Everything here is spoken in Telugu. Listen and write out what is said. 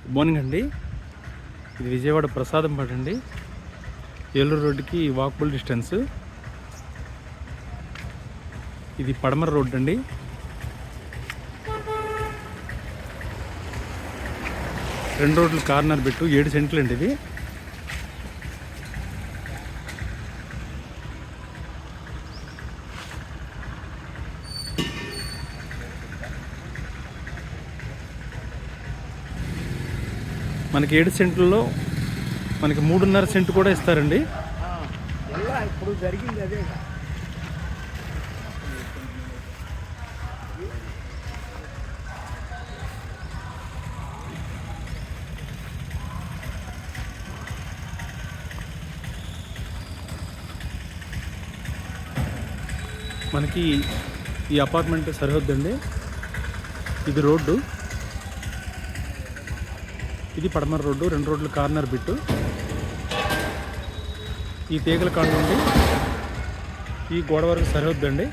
గుడ్ మార్నింగ్ అండి. ఇది విజయవాడ ప్రసాదంపేట అండి. ఏలూరు రోడ్డుకి వాకబుల్ డిస్టెన్స్. ఇది పడమర రోడ్డు అండి. రెండు రోడ్లు కార్నర్ పెట్టు 7 సెంట్లు అండి. ఇది మనకి 7 సెంట్లలో మనకి 3.5 సెంటు కూడా ఇస్తారండి. ఇప్పుడు జరిగింది అదే. మనకి ఈ అపార్ట్మెంట్ సరిహద్దు అండి. ఇది రోడ్డు, ఇది పడమర రోడ్డు. 2 రోడ్లు కార్నర్ బిట్టు. ఈ తీగల కాడ నుండి ఈ గోడ వరకు సరిహద్దు అండి.